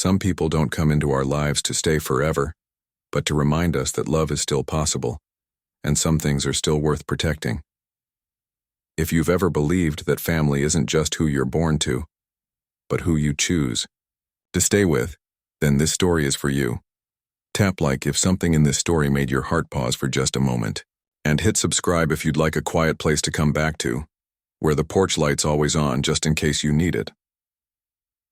Some people don't come into our lives to stay forever, but to remind us that love is still possible, and some things are still worth protecting. If you've ever believed that family isn't just who you're born to, but who you choose to stay with, then this story is for you. Tap like if something in this story made your heart pause for just a moment, and hit subscribe if you'd like a quiet place to come back to, where the porch light's always on just in case you need it.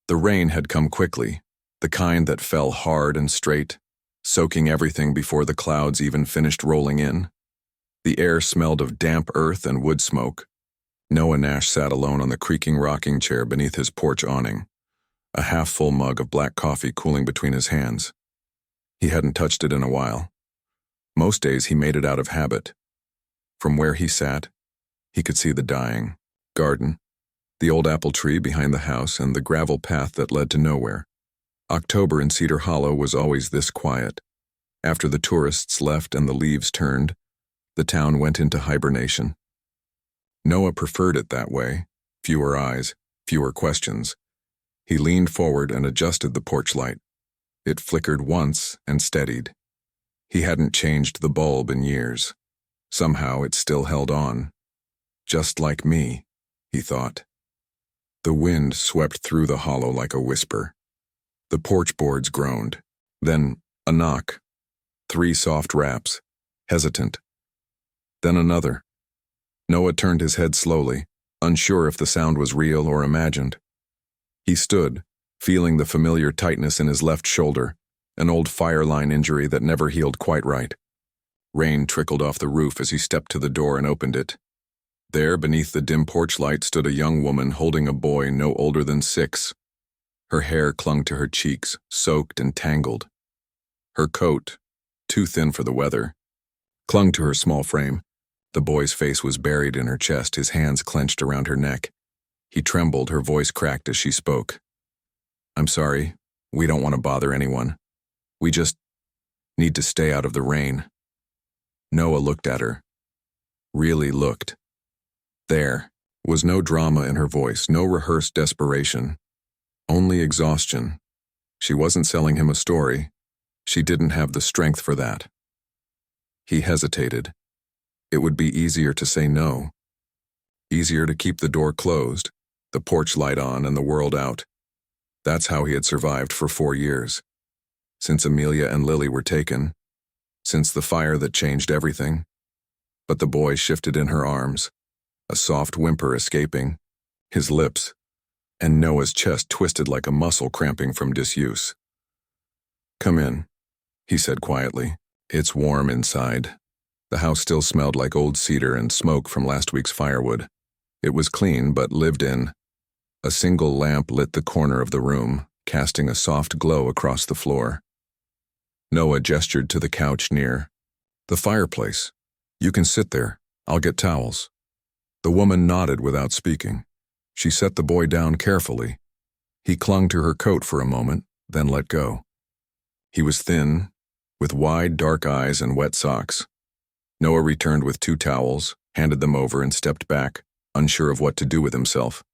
The rain had come quickly, the kind that fell hard and straight, soaking everything before the clouds even finished rolling in. The air smelled of damp earth and wood smoke. Noah Nash sat alone on the creaking rocking chair beneath his porch awning, a half-full mug of black coffee cooling between his hands. He hadn't touched it in a while. Most days he made it out of habit. From where he sat, he could see the dying garden, the old apple tree behind the house, and the gravel path that led to nowhere. October in Cedar Hollow was always this quiet. After the tourists left and the leaves turned, the town went into hibernation. Noah preferred it that way. Fewer eyes, fewer questions. He leaned forward and adjusted the porch light. It flickered once and steadied. He hadn't changed the bulb in years. Somehow it still held on. Just like me, he thought. The wind swept through the hollow like a whisper. The porch boards groaned. Then a knock. 3 soft raps, hesitant. Then another. Noah turned his head slowly, unsure if the sound was real or imagined. He stood, feeling the familiar tightness in his left shoulder, an old fire line injury that never healed quite right. Rain trickled off the roof as he stepped to the door and opened it. There, beneath the dim porch light, stood a young woman holding a boy no older than 6. Her hair clung to her cheeks, soaked and tangled. Her coat, too thin for the weather, clung to her small frame. The boy's face was buried in her chest, his hands clenched around her neck. He trembled, her voice cracked as she spoke. "I'm sorry, we don't want to bother anyone. We just need to stay out of the rain." Noah looked at her. Really looked. There was no drama in her voice, no rehearsed desperation. Only exhaustion. She wasn't selling him a story. She didn't have the strength for that. He hesitated. It would be easier to say no. Easier to keep the door closed, the porch light on and the world out. That's how he had survived for 4 years. Since Amelia and Lily were taken. Since the fire that changed everything. But the boy shifted in her arms, a soft whimper escaping, his lips, and Noah's chest twisted like a muscle cramping from disuse. "Come in," he said quietly. "It's warm inside." The house still smelled like old cedar and smoke from last week's firewood. It was clean but lived in. A single lamp lit the corner of the room, casting a soft glow across the floor. Noah gestured to the couch near. "The fireplace. You can sit there. I'll get towels." The woman nodded without speaking. She set the boy down carefully. He clung to her coat for a moment, then let go. He was thin, with wide, dark eyes and wet socks. Noah returned with 2 towels, handed them over, and stepped back, unsure of what to do with himself.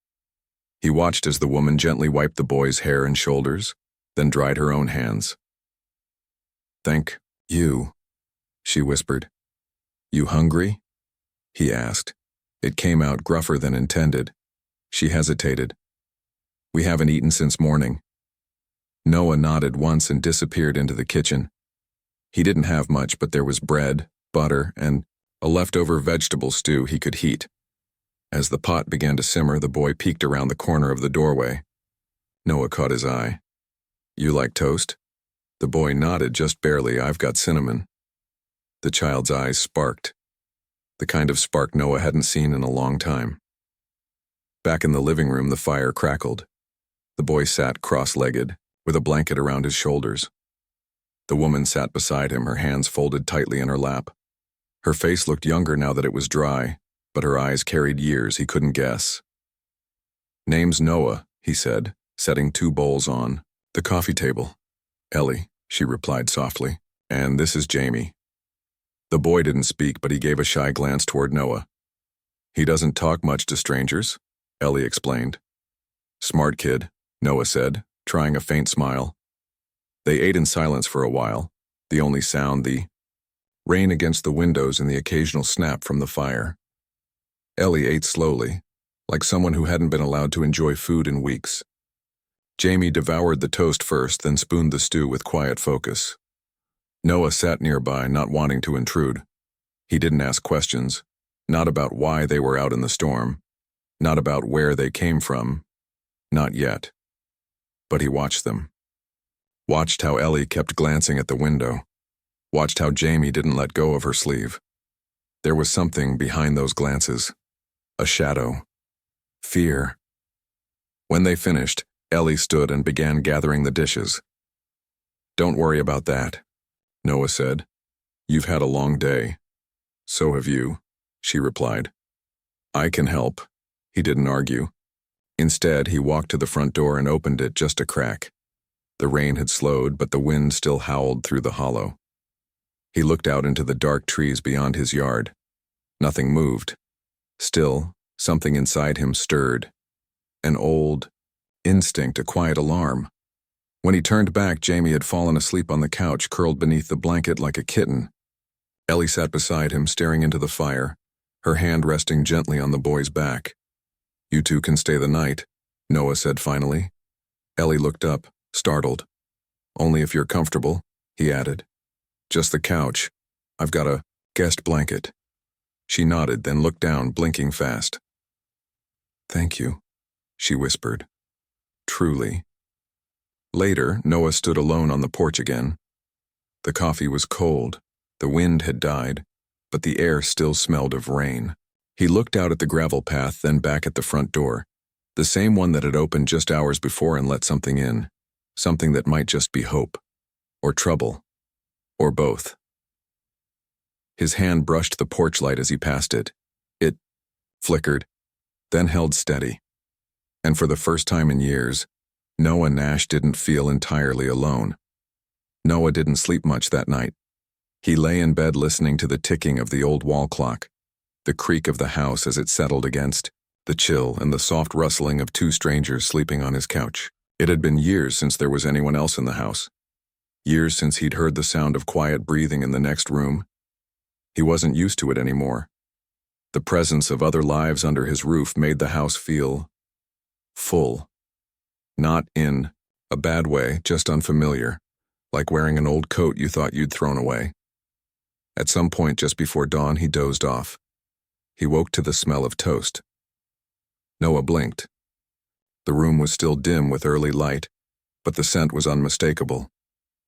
He watched as the woman gently wiped the boy's hair and shoulders, then dried her own hands. "Thank you," she whispered. "You hungry?" he asked. It came out gruffer than intended. She hesitated. "We haven't eaten since morning." Noah nodded once and disappeared into the kitchen. He didn't have much, but there was bread, butter, and a leftover vegetable stew he could heat. As the pot began to simmer, the boy peeked around the corner of the doorway. Noah caught his eye. "You like toast?" The boy nodded just barely. "I've got cinnamon." The child's eyes sparked. The kind of spark Noah hadn't seen in a long time. Back in the living room, the fire crackled. The boy sat cross-legged, with a blanket around his shoulders. The woman sat beside him, her hands folded tightly in her lap. Her face looked younger now that it was dry, but her eyes carried years he couldn't guess. "Name's Noah," he said, setting 2 bowls on the coffee table. "Ellie," she replied softly, "and this is Jamie." The boy didn't speak, but he gave a shy glance toward Noah. "He doesn't talk much to strangers," Ellie explained. "Smart kid," Noah said, trying a faint smile. They ate in silence for a while, the only sound the rain against the windows and the occasional snap from the fire. Ellie ate slowly, like someone who hadn't been allowed to enjoy food in weeks. Jamie devoured the toast first, then spooned the stew with quiet focus. Noah sat nearby, not wanting to intrude. He didn't ask questions, not about why they were out in the storm, not about where they came from, not yet. But he watched them. Watched how Ellie kept glancing at the window. Watched how Jamie didn't let go of her sleeve. There was something behind those glances. A shadow. Fear. When they finished, Ellie stood and began gathering the dishes. "Don't worry about that," Noah said. "You've had a long day." "So have you," she replied. "I can help." He didn't argue. Instead, he walked to the front door and opened it just a crack. The rain had slowed, but the wind still howled through the hollow. He looked out into the dark trees beyond his yard. Nothing moved. Still, something inside him stirred. An old instinct, a quiet alarm. When he turned back, Jamie had fallen asleep on the couch, curled beneath the blanket like a kitten. Ellie sat beside him, staring into the fire, her hand resting gently on the boy's back. "You two can stay the night," Noah said finally. Ellie looked up, startled. "Only if you're comfortable," he added. "Just the couch. I've got a guest blanket." She nodded, then looked down, blinking fast. "Thank you," she whispered. Truly. Later, Noah stood alone on the porch again. The coffee was cold, the wind had died, but the air still smelled of rain. He looked out at the gravel path, then back at the front door, the same one that had opened just hours before and let something in, something that might just be hope, or trouble, or both. His hand brushed the porch light as he passed it. It flickered, then held steady. And for the first time in years, Noah Nash didn't feel entirely alone. Noah didn't sleep much that night. He lay in bed listening to the ticking of the old wall clock, the creak of the house as it settled against, the chill and the soft rustling of two strangers sleeping on his couch. It had been years since there was anyone else in the house. Years since he'd heard the sound of quiet breathing in the next room. He wasn't used to it anymore. The presence of other lives under his roof made the house feel full. Not in a bad way, just unfamiliar, like wearing an old coat you thought you'd thrown away. At some point just before dawn, he dozed off. He woke to the smell of toast. Noah blinked. The room was still dim with early light, but the scent was unmistakable.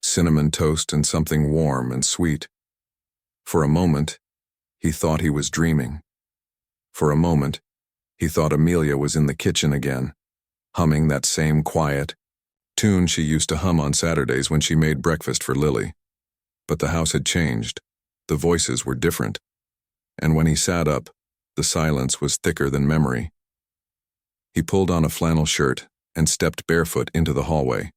Cinnamon toast and something warm and sweet. For a moment, he thought he was dreaming. For a moment, he thought Amelia was in the kitchen again, humming that same quiet tune she used to hum on Saturdays when she made breakfast for Lily. But the house had changed. The voices were different. And when he sat up, the silence was thicker than memory. He pulled on a flannel shirt and stepped barefoot into the hallway.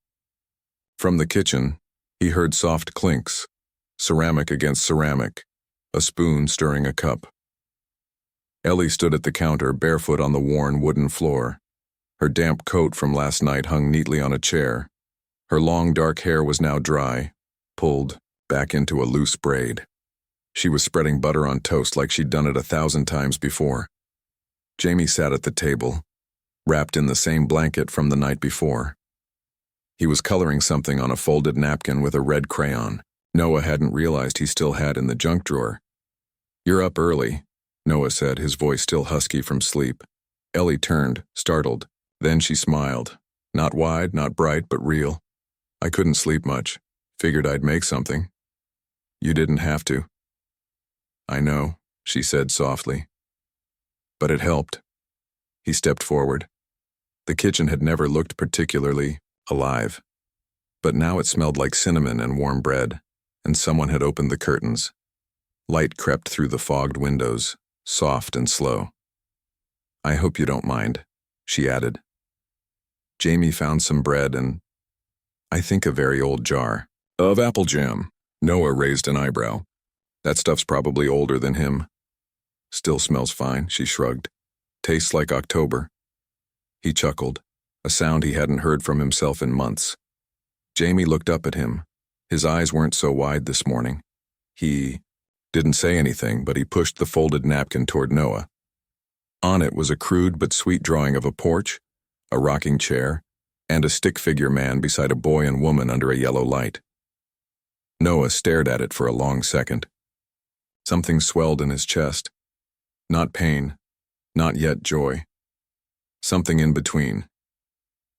From the kitchen, he heard soft clinks, ceramic against ceramic, a spoon stirring a cup. Ellie stood at the counter, barefoot on the worn wooden floor. Her damp coat from last night hung neatly on a chair. Her long dark hair was now dry, pulled back into a loose braid. She was spreading butter on toast like she'd done it 1,000 times before. Jamie sat at the table, wrapped in the same blanket from the night before. He was coloring something on a folded napkin with a red crayon. Noah hadn't realized he still had in the junk drawer. "You're up early," Noah said, his voice still husky from sleep. Ellie turned, startled. Then she smiled. Not wide, not bright, but real. "I couldn't sleep much. Figured I'd make something." "You didn't have to." "I know," she said softly. "But it helped." He stepped forward. The kitchen had never looked particularly alive. But now it smelled like cinnamon and warm bread, and someone had opened the curtains. Light crept through the fogged windows, soft and slow. "I hope you don't mind," she added. Jamie found some bread and, I think, a very old jar of apple jam. Noah raised an eyebrow. "That stuff's probably older than him." "Still smells fine," she shrugged. "Tastes like October." He chuckled, a sound he hadn't heard from himself in months. Jamie looked up at him. His eyes weren't so wide this morning. He didn't say anything, but he pushed the folded napkin toward Noah. On it was a crude but sweet drawing of a porch, a rocking chair, and a stick figure man beside a boy and woman under a yellow light. Noah stared at it for a long second. Something swelled in his chest. Not pain, not yet joy. Something in between.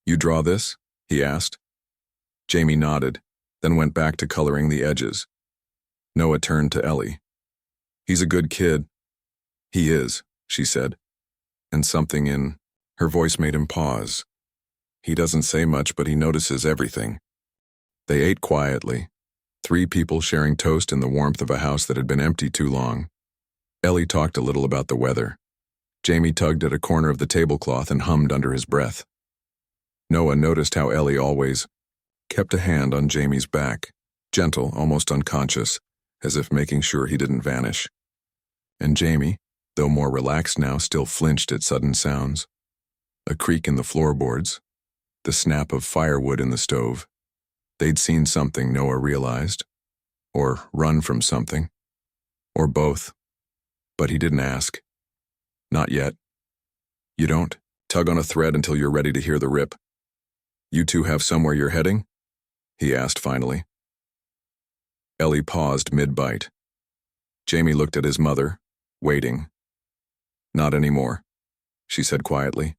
"You draw this?" he asked. Jamie nodded, then went back to coloring the edges. Noah turned to Ellie. "He's a good kid." "He is," she said. And something in her voice made him pause. He doesn't say much, but he notices everything. They ate quietly, 3 people sharing toast in the warmth of a house that had been empty too long. Ellie talked a little about the weather. Jamie tugged at a corner of the tablecloth and hummed under his breath. Noah noticed how Ellie always kept a hand on Jamie's back, gentle, almost unconscious, as if making sure he didn't vanish. And Jamie, though more relaxed now, still flinched at sudden sounds. A creak in the floorboards, the snap of firewood in the stove. They'd seen something, Noah realized, or run from something, or both. But he didn't ask. Not yet. "You don't tug on a thread until you're ready to hear the rip. You two have somewhere you're heading?" he asked finally. Ellie paused mid-bite. Jamie looked at his mother, waiting. "Not anymore," she said quietly.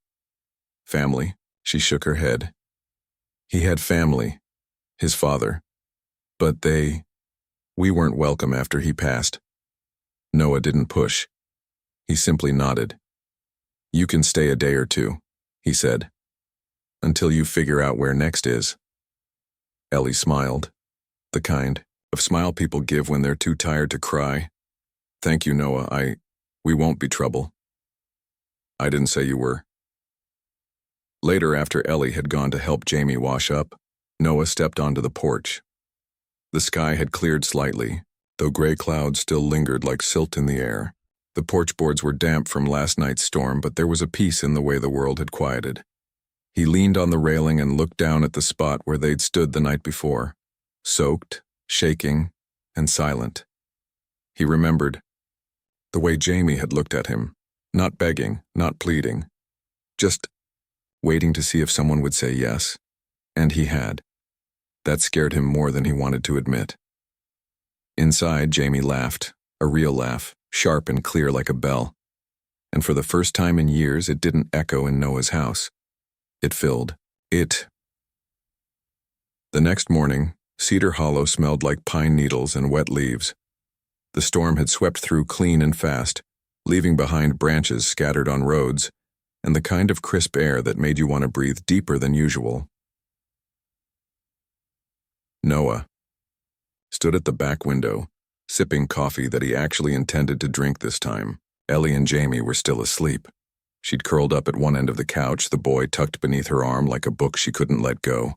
"Family," she shook her head. He had family, his father, but we weren't welcome after he passed. Noah didn't push. He simply nodded. "You can stay a day or two," he said, "until you figure out where next is." Ellie smiled, the kind of smile people give when they're too tired to cry. "Thank you, Noah. We won't be trouble." "I didn't say you were." Later, after Ellie had gone to help Jamie wash up, Noah stepped onto the porch. The sky had cleared slightly, though gray clouds still lingered like silt in the air. The porch boards were damp from last night's storm, but there was a peace in the way the world had quieted. He leaned on the railing and looked down at the spot where they'd stood the night before, soaked, shaking, and silent. He remembered the way Jamie had looked at him, not begging, not pleading, just waiting to see if someone would say yes, and he had. That scared him more than he wanted to admit. Inside, Jamie laughed, a real laugh, sharp and clear like a bell. And for the first time in years, it didn't echo in Noah's house. It filled it. The next morning, Cedar Hollow smelled like pine needles and wet leaves. The storm had swept through clean and fast, leaving behind branches scattered on roads, and the kind of crisp air that made you want to breathe deeper than usual. Noah stood at the back window, sipping coffee that he actually intended to drink this time. Ellie and Jamie were still asleep. She'd curled up at one end of the couch, the boy tucked beneath her arm like a book she couldn't let go.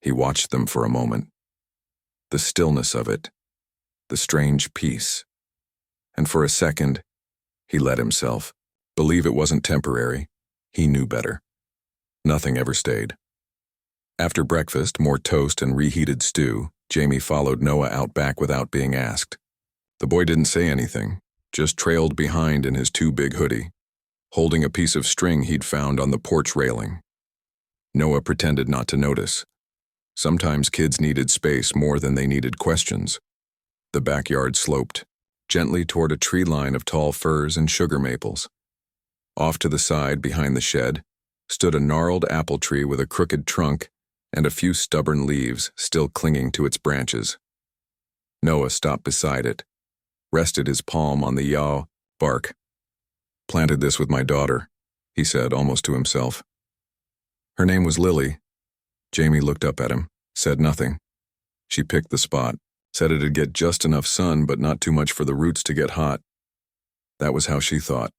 He watched them for a moment. The stillness of it, the strange peace. And for a second, he let himself believe it wasn't temporary. He knew better. Nothing ever stayed. After breakfast, more toast and reheated stew, Jamie followed Noah out back without being asked. The boy didn't say anything, just trailed behind in his too big hoodie, holding a piece of string he'd found on the porch railing. Noah pretended not to notice. Sometimes kids needed space more than they needed questions. The backyard sloped gently toward a tree line of tall firs and sugar maples. Off to the side, behind the shed, stood a gnarled apple tree with a crooked trunk and a few stubborn leaves still clinging to its branches. Noah stopped beside it, rested his palm on the yaw bark. "Planted this with my daughter," he said, almost to himself. "Her name was Lily." Jamie looked up at him, said nothing. She picked the spot, said it'd get just enough sun but not too much for the roots to get hot. That was how she thought,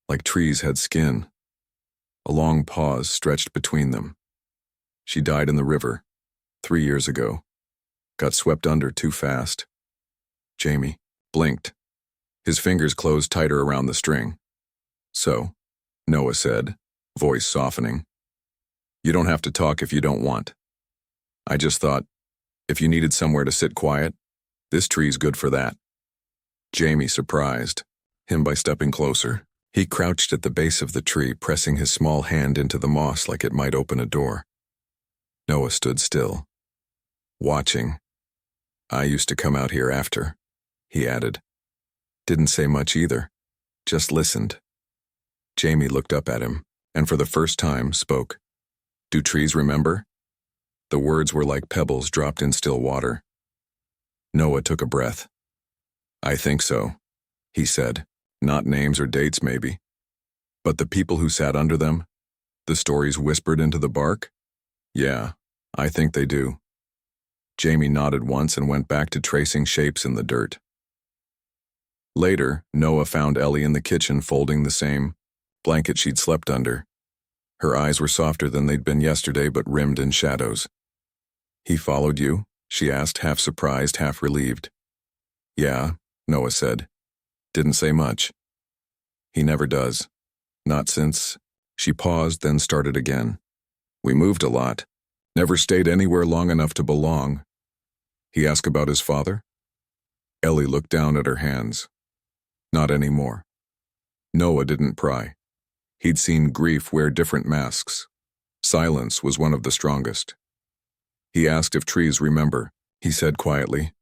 like trees had skin. A long pause stretched between them. She died in the river, 3 years ago. Got swept under too fast. Jamie blinked. His fingers closed tighter around the string. "So," Noah said, voice softening, "you don't have to talk if you don't want." I just thought, if you needed somewhere to sit quiet, this tree's good for that. Jamie surprised him by stepping closer. He crouched at the base of the tree, pressing his small hand into the moss like it might open a door. Noah stood still, watching. I used to come out here after, he added. Didn't say much either, just listened. Jamie looked up at him, and for the first time spoke. Do trees remember? The words were like pebbles dropped in still water. Noah took a breath. I think so, he said. Not names or dates, maybe. But the people who sat under them? The stories whispered into the bark? Yeah, I think they do. Jamie nodded once and went back to tracing shapes in the dirt. Later, Noah found Ellie in the kitchen folding the same blanket she'd slept under. Her eyes were softer than they'd been yesterday, but rimmed in shadows. He followed you? She asked, half surprised, half relieved. Yeah, Noah said. Didn't say much. He never does. Not since. She paused, then started again. We moved a lot. Never stayed anywhere long enough to belong. He asked about his father? Ellie looked down at her hands. Not anymore. Noah didn't pry. He'd seen grief wear different masks. Silence was one of the strongest. He asked if trees remember, he said quietly.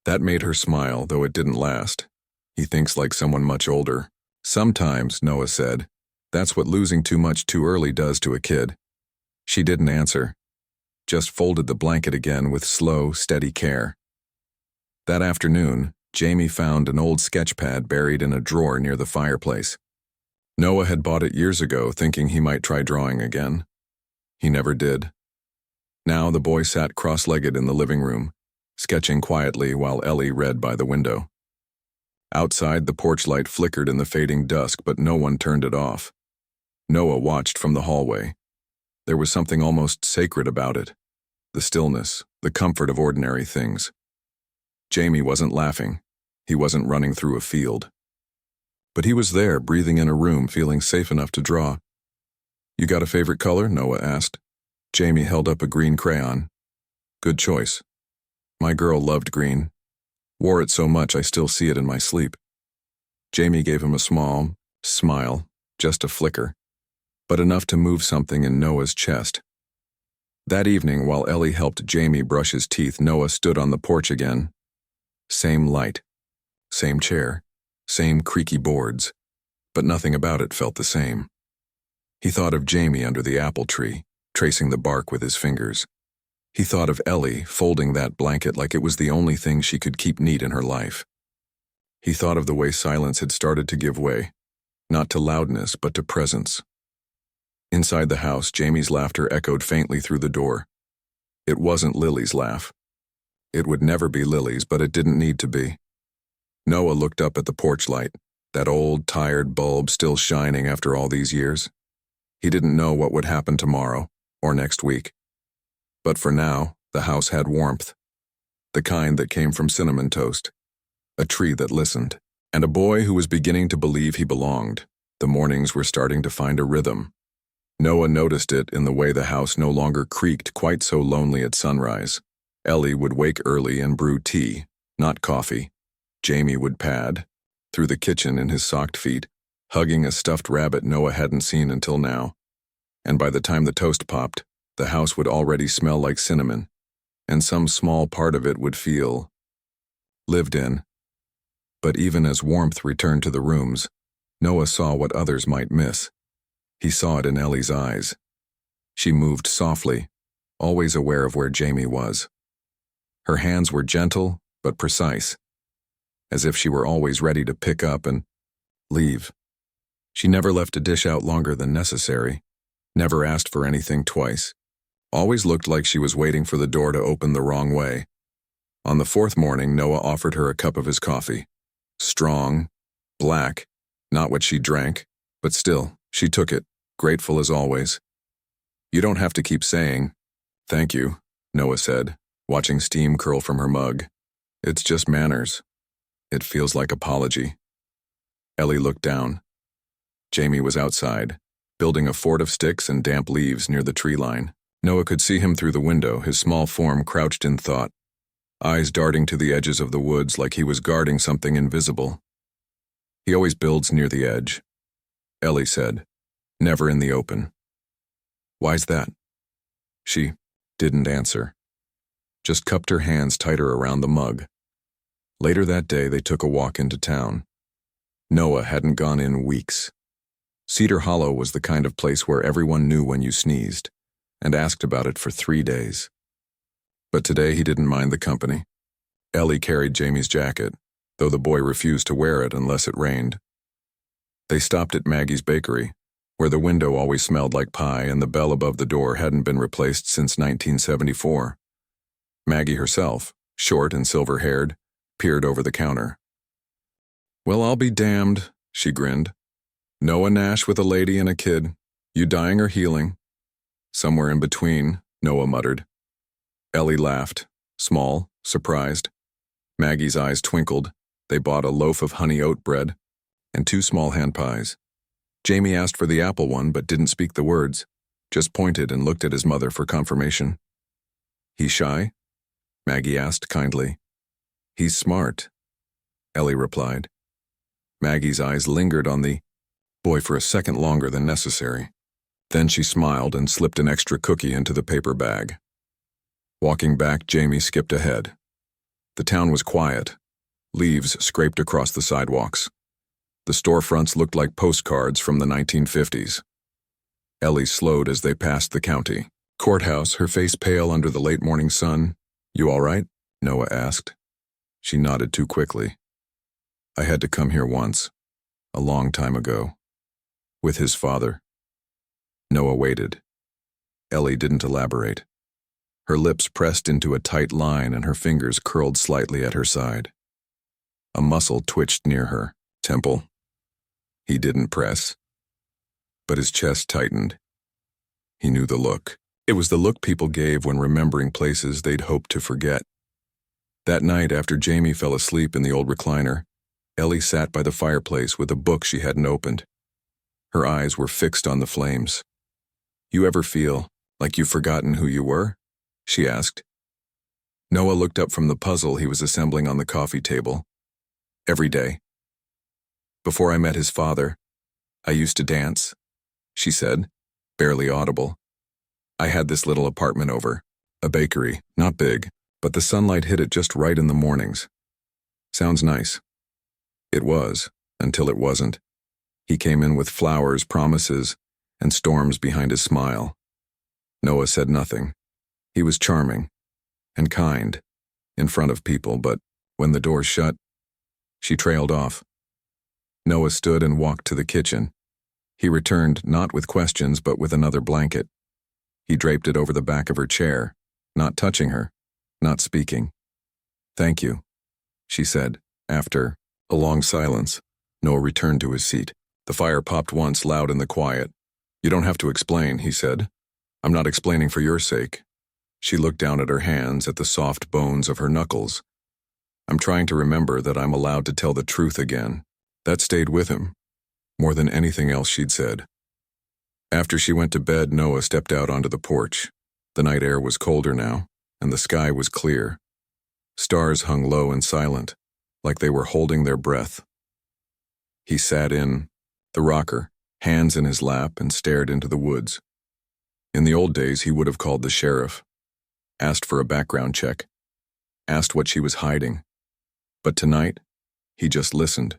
That made her smile, though it didn't last. He thinks like someone much older. Sometimes, Noah said. That's what losing too much too early does to a kid. She didn't answer. Just folded the blanket again with slow, steady care. That afternoon, Jamie found an old sketch pad buried in a drawer near the fireplace. Noah had bought it years ago, thinking he might try drawing again. He never did. Now the boy sat cross-legged in the living room, sketching quietly while Ellie read by the window. Outside, the porch light flickered in the fading dusk, but no one turned it off. Noah watched from the hallway. There was something almost sacred about it. The stillness, the comfort of ordinary things. Jamie wasn't laughing. He wasn't running through a field. But he was there, breathing in a room, feeling safe enough to draw. You got a favorite color? Noah asked. Jamie held up a green crayon. Good choice. My girl loved green. Wore it so much I still see it in my sleep. Jamie gave him a small smile, just a flicker, but enough to move something in Noah's chest. That evening, while Ellie helped Jamie brush his teeth, Noah stood on the porch again. Same light, same chair, same creaky boards, but nothing about it felt the same. He thought of Jamie under the apple tree, tracing the bark with his fingers. He thought of Ellie folding that blanket like it was the only thing she could keep neat in her life. He thought of the way silence had started to give way, not to loudness, but to presence. Inside the house, Jamie's laughter echoed faintly through the door. It wasn't Lily's laugh. It would never be Lily's, but it didn't need to be. Noah looked up at the porch light, that old, tired bulb still shining after all these years. He didn't know what would happen tomorrow, or next week. But for now, the house had warmth. The kind that came from cinnamon toast. A tree that listened. And a boy who was beginning to believe he belonged. The mornings were starting to find a rhythm. Noah noticed it in the way the house no longer creaked quite so lonely at sunrise. Ellie would wake early and brew tea, not coffee. Jamie would pad through the kitchen in his socked feet, hugging a stuffed rabbit Noah hadn't seen until now. And by the time the toast popped, the house would already smell like cinnamon, and some small part of it would feel lived in. But even as warmth returned to the rooms, Noah saw what others might miss. He saw it in Ellie's eyes. She moved softly, always aware of where Jamie was. Her hands were gentle, but precise, as if she were always ready to pick up and leave. She never left a dish out longer than necessary, never asked for anything twice. Always looked like she was waiting for the door to open the wrong way. On the fourth morning, Noah offered her a cup of his coffee. Strong, black, not what she drank, but still, she took it, grateful as always. You don't have to keep saying, thank you, Noah said, watching steam curl from her mug. It's just manners. It feels like apology. Ellie looked down. Jamie was outside, building a fort of sticks and damp leaves near the tree line. Noah could see him through the window, his small form crouched in thought, eyes darting to the edges of the woods like he was guarding something invisible. He always builds near the edge, Ellie said, never in the open. Why's that? She didn't answer, just cupped her hands tighter around the mug. Later that day, they took a walk into town. Noah hadn't gone in weeks. Cedar Hollow was the kind of place where everyone knew when you sneezed and asked about it for 3 days. But today he didn't mind the company. Ellie carried Jamie's jacket, though the boy refused to wear it unless it rained. They stopped at Maggie's bakery, where the window always smelled like pie and the bell above the door hadn't been replaced since 1974. Maggie herself, short and silver-haired, peered over the counter. "Well, I'll be damned," she grinned. "Noah Nash with a lady and a kid. You dying or healing?" "Somewhere in between," Noah muttered. Ellie laughed, small, surprised. Maggie's eyes twinkled. They bought a loaf of honey oat bread and 2 small hand pies. Jamie asked for the apple one but didn't speak the words, just pointed and looked at his mother for confirmation. "He shy?" Maggie asked kindly. "He's smart," Ellie replied. Maggie's eyes lingered on the boy for a second longer than necessary. Then she smiled and slipped an extra cookie into the paper bag. Walking back, Jamie skipped ahead. The town was quiet. Leaves scraped across the sidewalks. The storefronts looked like postcards from the 1950s. Ellie slowed as they passed the county courthouse, her face pale under the late morning sun. "You all right?" Noah asked. She nodded too quickly. "I had to come here once, a long time ago, with his father." Noah waited. Ellie didn't elaborate. Her lips pressed into a tight line and her fingers curled slightly at her side. A muscle twitched near her temple. He didn't press, but his chest tightened. He knew the look. It was the look people gave when remembering places they'd hoped to forget. That night, after Jamie fell asleep in the old recliner, Ellie sat by the fireplace with a book she hadn't opened. Her eyes were fixed on the flames. "You ever feel like you've forgotten who you were?" she asked. Noah looked up from the puzzle he was assembling on the coffee table. "Every day. Before I met his father, I used to dance," she said, barely audible. "I had this little apartment over, a bakery, not big, but the sunlight hit it just right in the mornings. Sounds nice." It was, until it wasn't. He came in with flowers, promises, and storms behind his smile. Noah said nothing. He was charming and kind in front of people, but when the door shut, she trailed off. Noah stood and walked to the kitchen. He returned not with questions but with another blanket. He draped it over the back of her chair, not touching her, not speaking. "Thank you," she said. After a long silence, Noah returned to his seat. The fire popped once, loud in the quiet. "You don't have to explain," he said. "I'm not explaining for your sake." She looked down at her hands, at the soft bones of her knuckles. "I'm trying to remember that I'm allowed to tell the truth again." That stayed with him, more than anything else she'd said. After she went to bed, Noah stepped out onto the porch. The night air was colder now, and the sky was clear. Stars hung low and silent, like they were holding their breath. He sat in the rocker, hands in his lap, and stared into the woods. In the old days, he would have called the sheriff, asked for a background check, asked what she was hiding. But tonight, he just listened,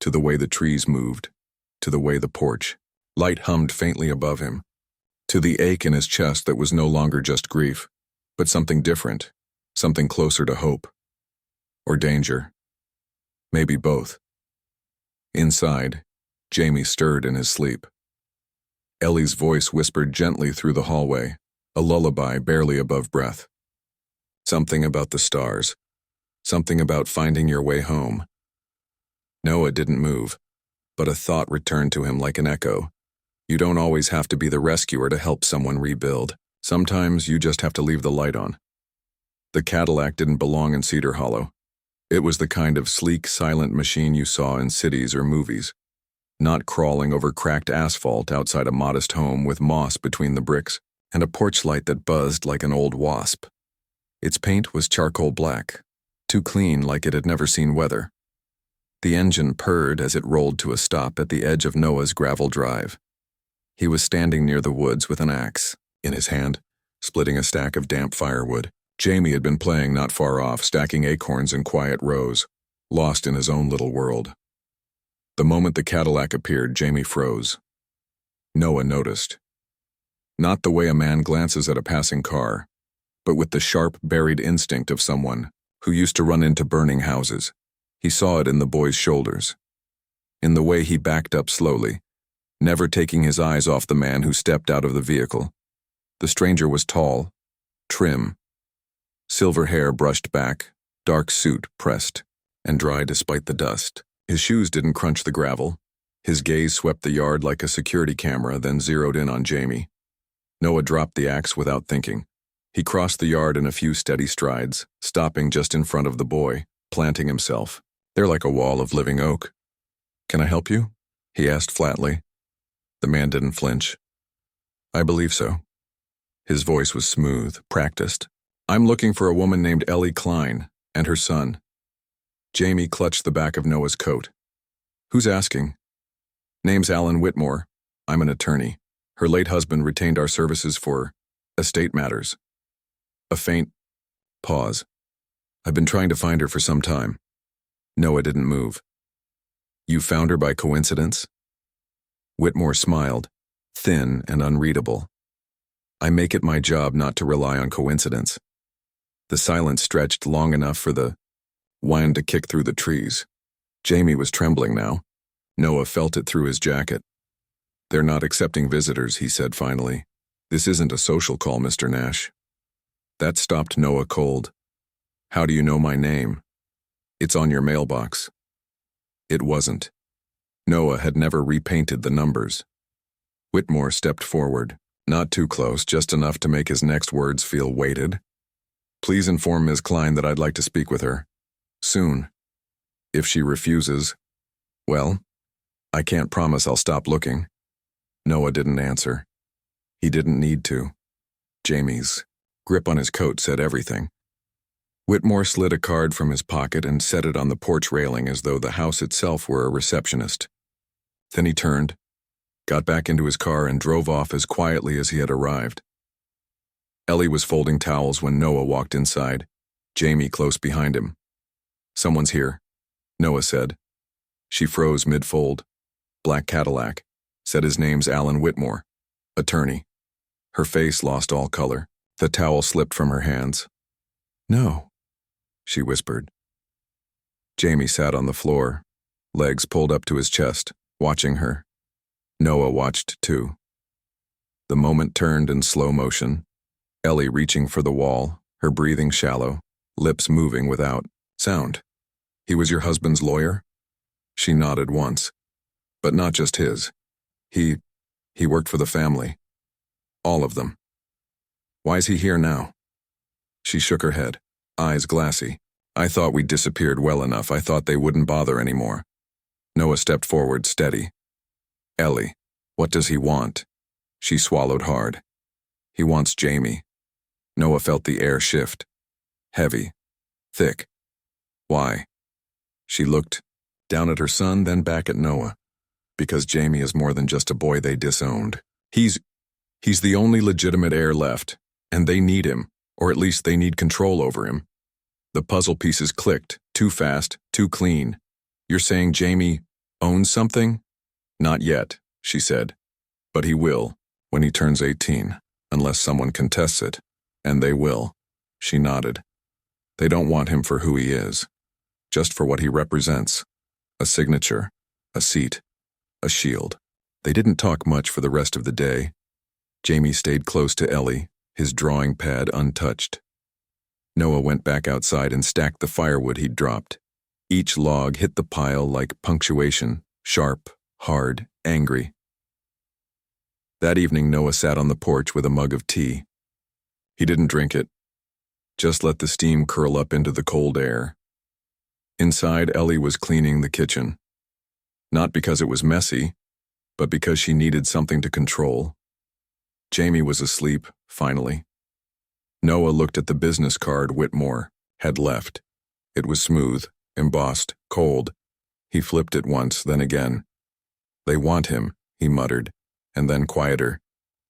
to the way the trees moved, to the way the porch light hummed faintly above him, to the ache in his chest that was no longer just grief, but something different, something closer to hope. Or danger. Maybe both. Inside, Jamie stirred in his sleep. Ellie's voice whispered gently through the hallway, a lullaby barely above breath. Something about the stars. Something about finding your way home. Noah didn't move, but a thought returned to him like an echo. You don't always have to be the rescuer to help someone rebuild. Sometimes you just have to leave the light on. The Cadillac didn't belong in Cedar Hollow. It was the kind of sleek, silent machine you saw in cities or movies, not crawling over cracked asphalt outside a modest home with moss between the bricks. and a porch light that buzzed like an old wasp. Its paint was charcoal black, too clean like it had never seen weather. The engine purred as it rolled to a stop at the edge of Noah's gravel drive. He was standing near the woods with an axe in his hand, splitting a stack of damp firewood. Jamie had been playing not far off, stacking acorns in quiet rows, lost in his own little world. The moment the Cadillac appeared, Jamie froze. Noah noticed. Not the way a man glances at a passing car, but with the sharp, buried instinct of someone who used to run into burning houses. He saw it in the boy's shoulders, in the way he backed up slowly, never taking his eyes off the man who stepped out of the vehicle. The stranger was tall, trim, silver hair brushed back, dark suit pressed and dry despite the dust. His shoes didn't crunch the gravel. His gaze swept the yard like a security camera, then zeroed in on Jamie. Noah dropped the axe without thinking. He crossed the yard in a few steady strides, stopping just in front of the boy, planting himself. They're like a wall of living oak. "Can I help you?" he asked flatly. The man didn't flinch. "I believe so." His voice was smooth, practiced. "I'm looking for a woman named Ellie Klein and her son." Jamie clutched the back of Noah's coat. "Who's asking?" "Name's Alan Whitmore. I'm an attorney. Her late husband retained our services for estate matters." A faint pause. "I've been trying to find her for some time." Noah didn't move. "You found her by coincidence?" Whitmore smiled, thin and unreadable. "I make it my job not to rely on coincidence." The silence stretched long enough for the wind to kick through the trees. Jamie was trembling now. Noah felt it through his jacket. "They're not accepting visitors," he said finally. "This isn't a social call, Mr. Nash." That stopped Noah cold. "How do you know my name?" "It's on your mailbox." It wasn't. Noah had never repainted the numbers. Whitmore stepped forward, not too close, just enough to make his next words feel weighted. "Please inform Ms. Klein that I'd like to speak with her. Soon. If she refuses, well, I can't promise I'll stop looking." Noah didn't answer. He didn't need to. Jamie's grip on his coat said everything. Whitmore slid a card from his pocket and set it on the porch railing as though the house itself were a receptionist. Then he turned, got back into his car, and drove off as quietly as he had arrived. Ellie was folding towels when Noah walked inside, Jamie close behind him. "Someone's here," Noah said. She froze mid-fold. "Black Cadillac," said his name's Alan Whitmore, attorney. Her face lost all color. The towel slipped from her hands. "No," she whispered. Jamie sat on the floor, legs pulled up to his chest, watching her. Noah watched too. The moment turned in slow motion, Ellie reaching for the wall, her breathing shallow, lips moving without sound. "He was your husband's lawyer?" She nodded once. "But not just his. He worked for the family. All of them. Why's he here now?" She shook her head, eyes glassy. "I thought we'd disappeared well enough. I thought they wouldn't bother anymore." Noah stepped forward, steady. "Ellie, what does he want?" She swallowed hard. "He wants Jamie." Noah felt the air shift. Heavy. Thick. "Why?" She looked down at her son, then back at Noah. "Because Jamie is more than just a boy they disowned. He's the only legitimate heir left, and they need him, or at least they need control over him." The puzzle pieces clicked, too fast, too clean. "You're saying Jamie owns something?" "Not yet," she said. "But he will, when he turns 18, unless someone contests it. And they will." She nodded. "They don't want him for who he is, just for what he represents. A signature, a seat, a shield." They didn't talk much for the rest of the day. Jamie stayed close to Ellie, his drawing pad untouched. Noah went back outside and stacked the firewood he'd dropped. Each log hit the pile like punctuation, sharp, hard, angry. That evening, Noah sat on the porch with a mug of tea. He didn't drink it, just let the steam curl up into the cold air. Inside, Ellie was cleaning the kitchen. Not because it was messy, but because she needed something to control. Jamie was asleep, finally. Noah looked at the business card Whitmore had left. It was smooth, embossed, cold. He flipped it once, then again. "They want him," he muttered, and then quieter.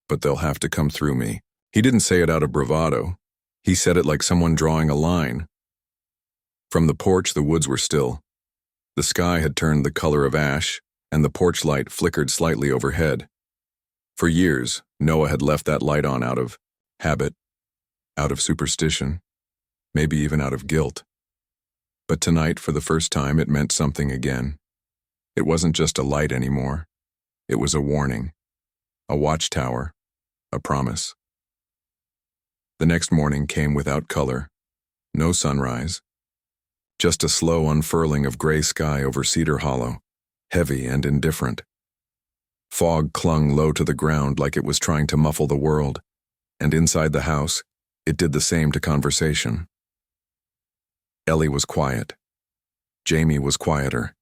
"But they'll have to come through me." He didn't say it out of bravado. He said it like someone drawing a line. From the porch, the woods were still. The sky had turned the color of ash, and the porch light flickered slightly overhead. For years, Noah had left that light on out of habit, out of superstition, maybe even out of guilt. But tonight, for the first time, it meant something again. It wasn't just a light anymore. It was a warning, a watchtower, a promise. The next morning came without color. No sunrise. Just a slow unfurling of gray sky over Cedar Hollow, heavy and indifferent. Fog clung low to the ground like it was trying to muffle the world, and inside the house, it did the same to conversation. Ellie was quiet. Jamie was quieter.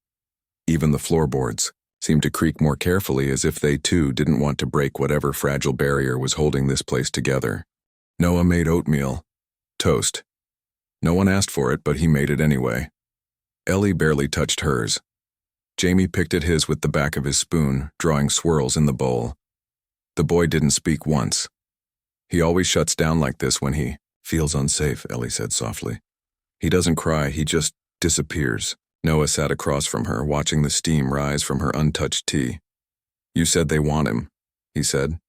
Even the floorboards seemed to creak more carefully, as if they too didn't want to break whatever fragile barrier was holding this place together. Noah made oatmeal, toast. No one asked for it, but he made it anyway. Ellie barely touched hers. Jamie picked at his with the back of his spoon, drawing swirls in the bowl. The boy didn't speak once. "He always shuts down like this when he feels unsafe," Ellie said softly. "He doesn't cry, he just disappears." Noah sat across from her, watching the steam rise from her untouched tea. "You said they want him," he said.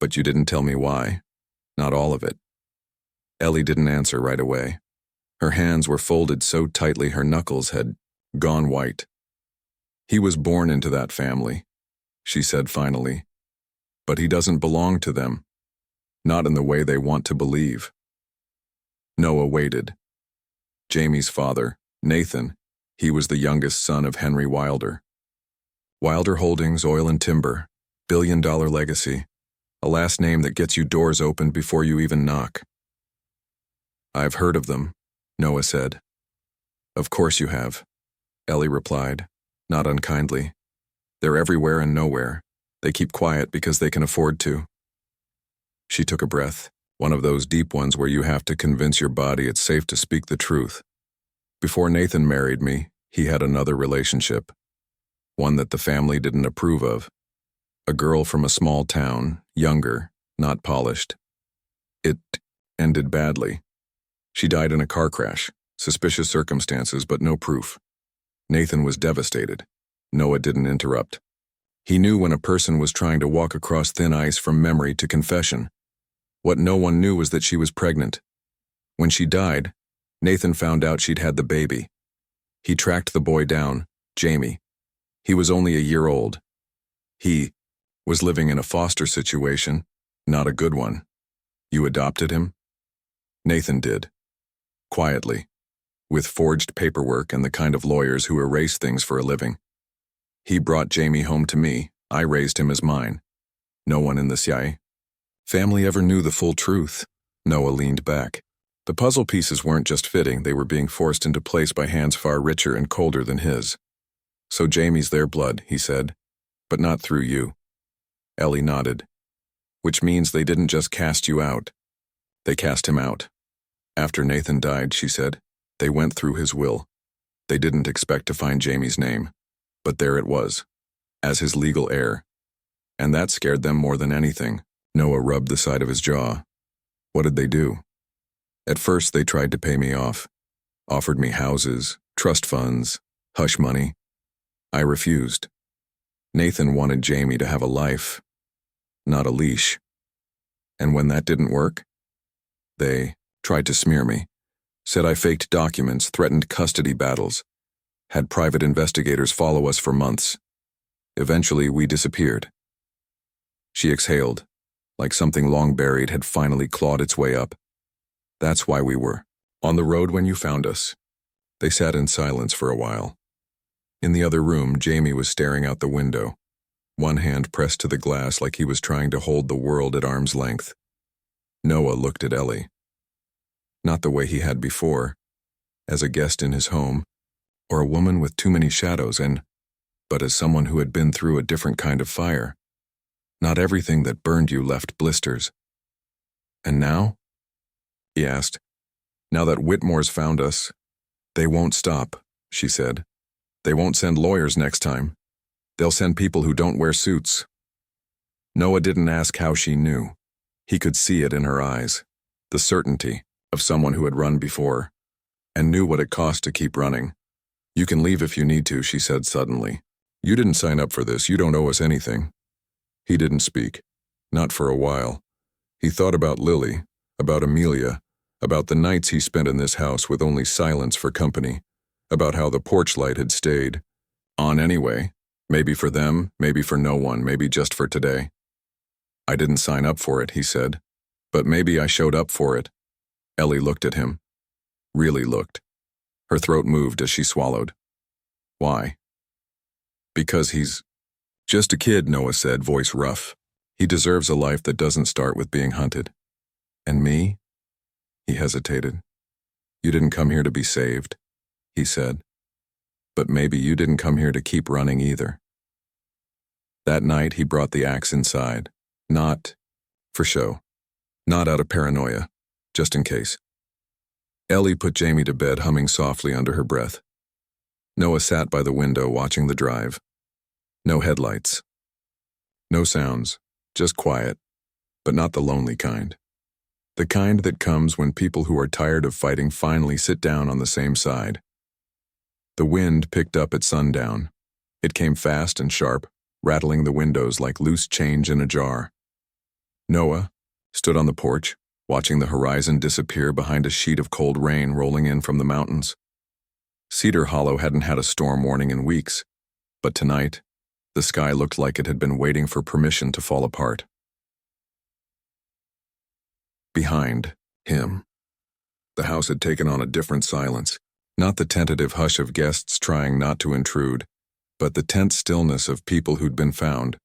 "But you didn't tell me why. Not all of it." Ellie didn't answer right away. Her hands were folded so tightly her knuckles had gone white. "He was born into that family," she said finally. "But he doesn't belong to them. Not in the way they want to believe." Noah waited. Jamie's father, Nathan, he was the youngest son of Henry Wilder. Wilder Holdings, Oil and Timber, billion-dollar legacy, a last name that gets you doors open before you even knock. "I've heard of them," Noah said. "Of course you have," Ellie replied, not unkindly. "They're everywhere and nowhere. They keep quiet because they can afford to." She took a breath, one of those deep ones where you have to convince your body it's safe to speak the truth. "Before Nathan married me, he had another relationship, one that the family didn't approve of. A girl from a small town, younger, not polished. It ended badly. She died in a car crash, suspicious circumstances but no proof. Nathan was devastated. Noah didn't interrupt. He knew when a person was trying to walk across thin ice from memory to confession. What no one knew was that she was pregnant. When she died, Nathan found out she'd had the baby. He tracked the boy down, Jamie. He was only a year old. He was living in a foster situation, not a good one. "You adopted him?" Nathan did. Quietly, with forged paperwork and the kind of lawyers who erase things for a living. "He brought Jamie home to me. I raised him as mine. No one in the family ever knew the full truth." Noah leaned back. The puzzle pieces weren't just fitting, they were being forced into place by hands far richer and colder than his. "So Jamie's their blood," he said, "but not through you." Ellie nodded. "Which means they didn't just cast you out. They cast him out. After Nathan died," she said, "they went through his will. They didn't expect to find Jamie's name, but there it was, as his legal heir. And that scared them more than anything." Noah rubbed the side of his jaw. "What did they do?" "At first they tried to pay me off. Offered me houses, trust funds, hush money. I refused. Nathan wanted Jamie to have a life, not a leash. And when that didn't work, they tried to smear me. Said I faked documents, threatened custody battles, had private investigators follow us for months. Eventually, we disappeared." She exhaled, like something long buried had finally clawed its way up. "That's why we were on the road when you found us." They sat in silence for a while. In the other room, Jamie was staring out the window, one hand pressed to the glass like he was trying to hold the world at arm's length. Noah looked at Ellie. Not the way he had before, as a guest in his home, or a woman with too many shadows, but as someone who had been through a different kind of fire. Not everything that burned you left blisters. And now? He asked. Now that Whitmore's found us, they won't stop, she said. They won't send lawyers next time. They'll send people who don't wear suits. Noah didn't ask how she knew. He could see it in her eyes, the certainty of someone who had run before, and knew what it cost to keep running. You can leave if you need to, she said suddenly. You didn't sign up for this, you don't owe us anything. He didn't speak, not for a while. He thought about Lily, about Amelia, about the nights he spent in this house with only silence for company, about how the porch light had stayed on anyway, maybe for them, maybe for no one, maybe just for today. I didn't sign up for it, he said, but maybe I showed up for it. Ellie looked at him. Really looked. Her throat moved as she swallowed. Why? Because he's just a kid, Noah said, voice rough. He deserves a life that doesn't start with being hunted. And me? He hesitated. You didn't come here to be saved, he said. But maybe you didn't come here to keep running either. That night he brought the axe inside. Not for show. Not out of paranoia. Just in case. Ellie put Jamie to bed, humming softly under her breath. Noah sat by the window watching the drive. No headlights. No sounds. Just quiet. But not the lonely kind. The kind that comes when people who are tired of fighting finally sit down on the same side. The wind picked up at sundown. It came fast and sharp, rattling the windows like loose change in a jar. Noah stood on the porch, watching the horizon disappear behind a sheet of cold rain rolling in from the mountains. Cedar Hollow hadn't had a storm warning in weeks, but tonight, the sky looked like it had been waiting for permission to fall apart. Behind him, the house had taken on a different silence, not the tentative hush of guests trying not to intrude, but the tense stillness of people who'd been found.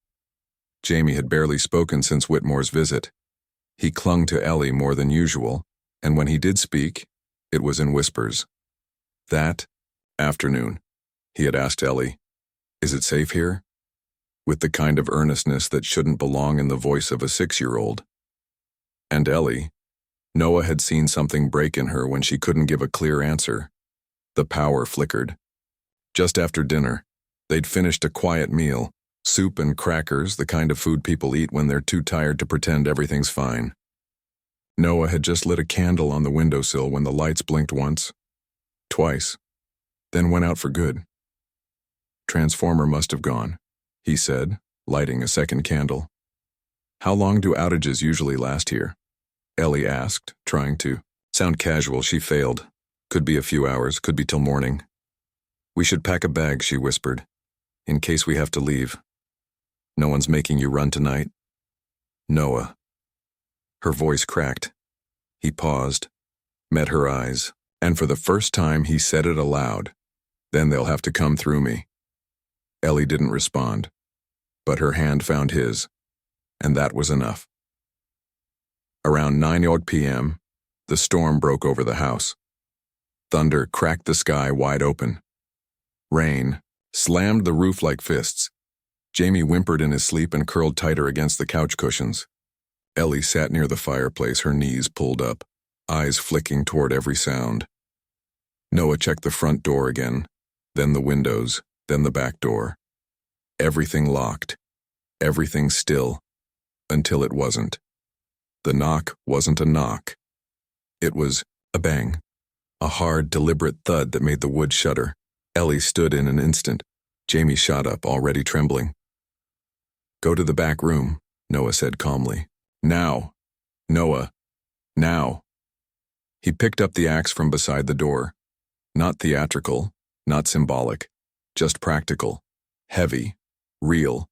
Jamie had barely spoken since Whitmore's visit. He clung to Ellie more than usual, and when he did speak, it was in whispers. That afternoon, he had asked Ellie, "Is it safe here?" With the kind of earnestness that shouldn't belong in the voice of a 6-year-old. And Ellie, Noah had seen something break in her when she couldn't give a clear answer. The power flickered. Just after dinner, they'd finished a quiet meal, soup and crackers, the kind of food people eat when they're too tired to pretend everything's fine. Noah had just lit a candle on the windowsill when the lights blinked once, twice, then went out for good. Transformer must have gone, he said, lighting a second candle. How long do outages usually last here? Ellie asked, trying to sound casual. She failed. Could be a few hours, could be till morning. We should pack a bag, she whispered, in case we have to leave. No one's making you run tonight? Noah. Her voice cracked. He paused, met her eyes, and for the first time he said it aloud. Then they'll have to come through me. Ellie didn't respond, but her hand found his, and that was enough. Around 9 p.m., the storm broke over the house. Thunder cracked the sky wide open. Rain slammed the roof like fists. Jamie whimpered in his sleep and curled tighter against the couch cushions. Ellie sat near the fireplace, her knees pulled up, eyes flicking toward every sound. Noah checked the front door again, then the windows, then the back door. Everything locked, everything still, until it wasn't. The knock wasn't a knock. It was a bang, a hard, deliberate thud that made the wood shudder. Ellie stood in an instant. Jamie shot up, already trembling. Go to the back room, Noah said calmly. Now. Noah. Now. He picked up the axe from beside the door. Not theatrical, not symbolic, just practical, heavy, real.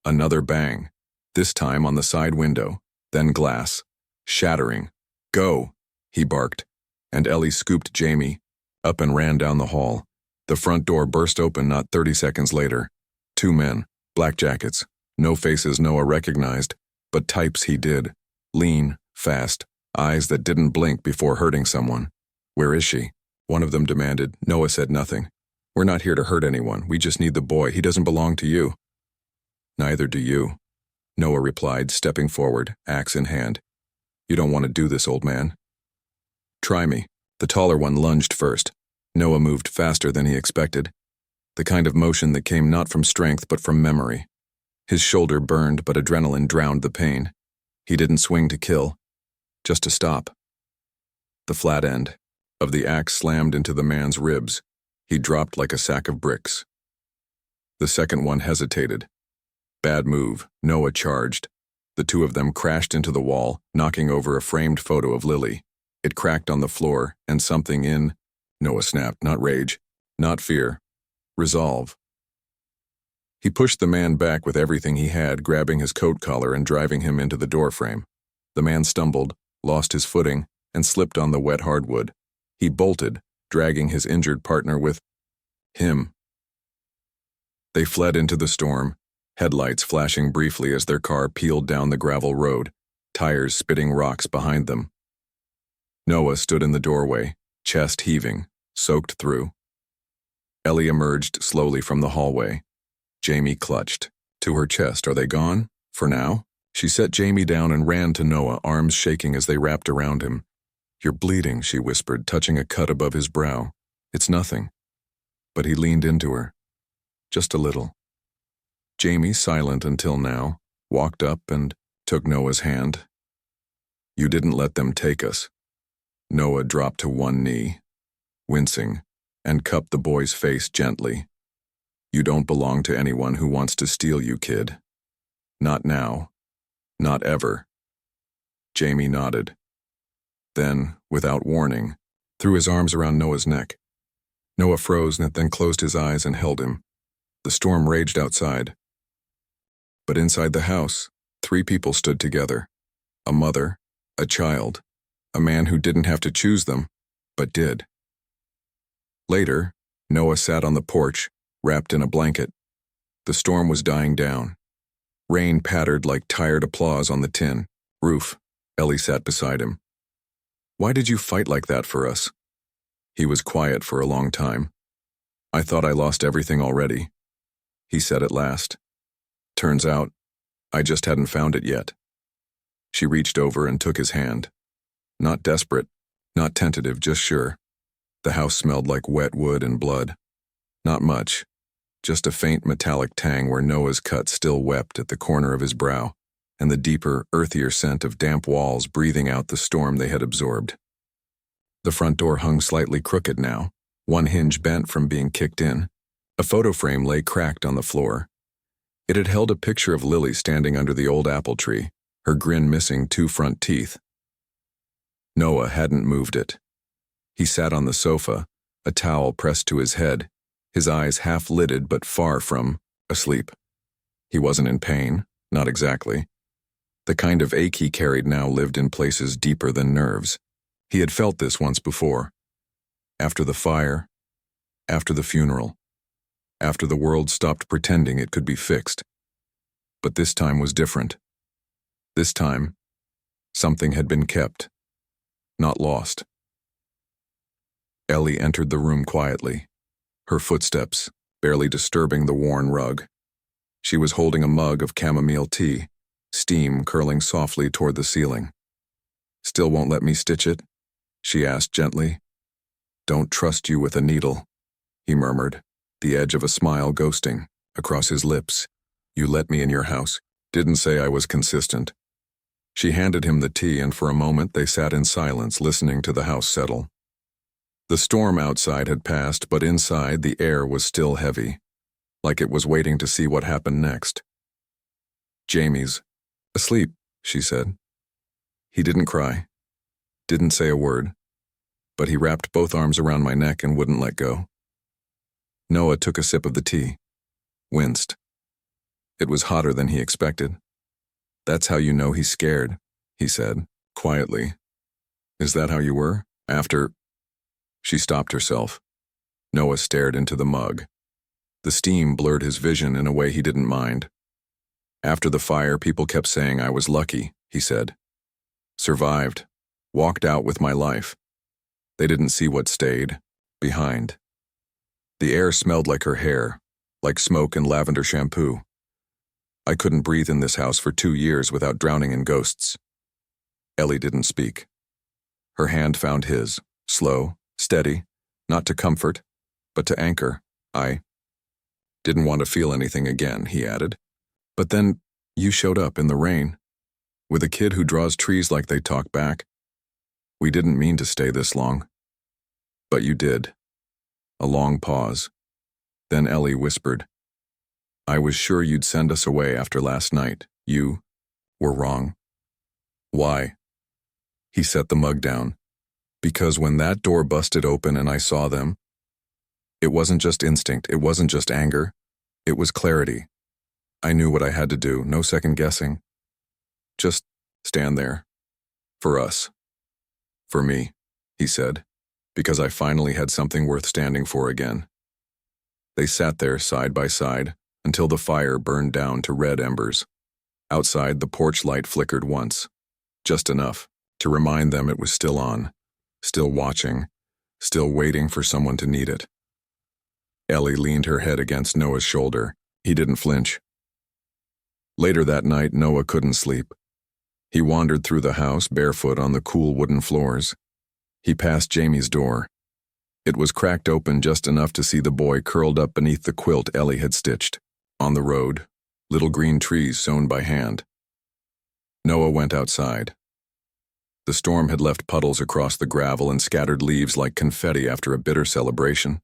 Another bang, this time on the side window, then glass, shattering. Go, he barked, and Ellie scooped Jamie up and ran down the hall. The front door burst open not 30 seconds later. 2 men, black jackets, no faces Noah recognized, but types he did. Lean, fast, eyes that didn't blink before hurting someone. Where is she? One of them demanded. Noah said nothing. We're not here to hurt anyone. We just need the boy. He doesn't belong to you. Neither do you, Noah replied, stepping forward, axe in hand. You don't want to do this, old man. Try me. The taller one lunged first. Noah moved faster than he expected, the kind of motion that came not from strength but from memory. His shoulder burned, but adrenaline drowned the pain. He didn't swing to kill, just to stop. The flat end of the axe slammed into the man's ribs. He dropped like a sack of bricks. The second one hesitated. Bad move. Noah charged. The two of them crashed into the wall, knocking over a framed photo of Lily. It cracked on the floor, and something in Noah snapped, not rage, not fear, resolve. He pushed the man back with everything he had, grabbing his coat collar and driving him into the doorframe. The man stumbled, lost his footing, and slipped on the wet hardwood. He bolted, dragging his injured partner with him. They fled into the storm, headlights flashing briefly as their car peeled down the gravel road, tires spitting rocks behind them. Noah stood in the doorway, chest heaving, soaked through. Ellie emerged slowly from the hallway. Jamie clutched to her chest. Are they gone? For now? She set Jamie down and ran to Noah, arms shaking as they wrapped around him. You're bleeding, she whispered, touching a cut above his brow. It's nothing. But he leaned into her. Just a little. Jamie, silent until now, walked up and took Noah's hand. You didn't let them take us. Noah dropped to one knee, wincing, and cupped the boy's face gently. You don't belong to anyone who wants to steal you, kid. Not now. Not ever. Jamie nodded. Then, without warning, threw his arms around Noah's neck. Noah froze and then closed his eyes and held him. The storm raged outside. But inside the house, 3 people stood together. A mother, a child, a man who didn't have to choose them, but did. Later, Noah sat on the porch, wrapped in a blanket. The storm was dying down. Rain pattered like tired applause on the tin roof. Ellie sat beside him. Why did you fight like that for us? He was quiet for a long time. I thought I lost everything already, he said at last. Turns out, I just hadn't found it yet. She reached over and took his hand. Not desperate, not tentative, just sure. The house smelled like wet wood and blood. Not much, just a faint metallic tang where Noah's cut still wept at the corner of his brow, and the deeper, earthier scent of damp walls breathing out the storm they had absorbed. The front door hung slightly crooked now, one hinge bent from being kicked in. A photo frame lay cracked on the floor. It had held a picture of Lily standing under the old apple tree, her grin missing 2 front teeth. Noah hadn't moved it. He sat on the sofa, a towel pressed to his head, his eyes half-lidded but far from asleep. He wasn't in pain, not exactly. The kind of ache he carried now lived in places deeper than nerves. He had felt this once before. After the fire, after the funeral, after the world stopped pretending it could be fixed. But this time was different. This time, something had been kept, not lost. Ellie entered the room quietly, her footsteps barely disturbing the worn rug. She was holding a mug of chamomile tea, steam curling softly toward the ceiling. Still won't let me stitch it? She asked gently. Don't trust you with a needle, he murmured, the edge of a smile ghosting across his lips. You let me in your house. Didn't say I was consistent. She handed him the tea, and for a moment they sat in silence, listening to the house settle. The storm outside had passed, but inside the air was still heavy, like it was waiting to see what happened next. Jamie's asleep, she said. He didn't cry, didn't say a word, but he wrapped both arms around my neck and wouldn't let go. Noah took a sip of the tea, winced. It was hotter than he expected. That's how you know he's scared, he said, quietly. Is that how you were? After... She stopped herself. Noah stared into the mug. The steam blurred his vision in a way he didn't mind. After the fire, people kept saying I was lucky, he said. Survived. Walked out with my life. They didn't see what stayed behind. The air smelled like her hair, like smoke and lavender shampoo. I couldn't breathe in this house for 2 years without drowning in ghosts. Ellie didn't speak. Her hand found his, slow, steady, not to comfort, but to anchor. I didn't want to feel anything again, he added. But then you showed up in the rain, with a kid who draws trees like they talk back. We didn't mean to stay this long. But you did. A long pause. Then Ellie whispered, I was sure you'd send us away after last night. You were wrong. Why? He set the mug down. Because when that door busted open and I saw them, it wasn't just instinct, it wasn't just anger, it was clarity. I knew what I had to do, no second guessing. Just stand there. For us. For me, he said, because I finally had something worth standing for again. They sat there side by side until the fire burned down to red embers. Outside, the porch light flickered once, just enough to remind them it was still on, still watching, still waiting for someone to need it. Ellie leaned her head against Noah's shoulder. He didn't flinch. Later that night, Noah couldn't sleep. He wandered through the house barefoot on the cool wooden floors. He passed Jamie's door. It was cracked open just enough to see the boy curled up beneath the quilt Ellie had stitched. On the road, little green trees sewn by hand. Noah went outside. The storm had left puddles across the gravel and scattered leaves like confetti after a bitter celebration.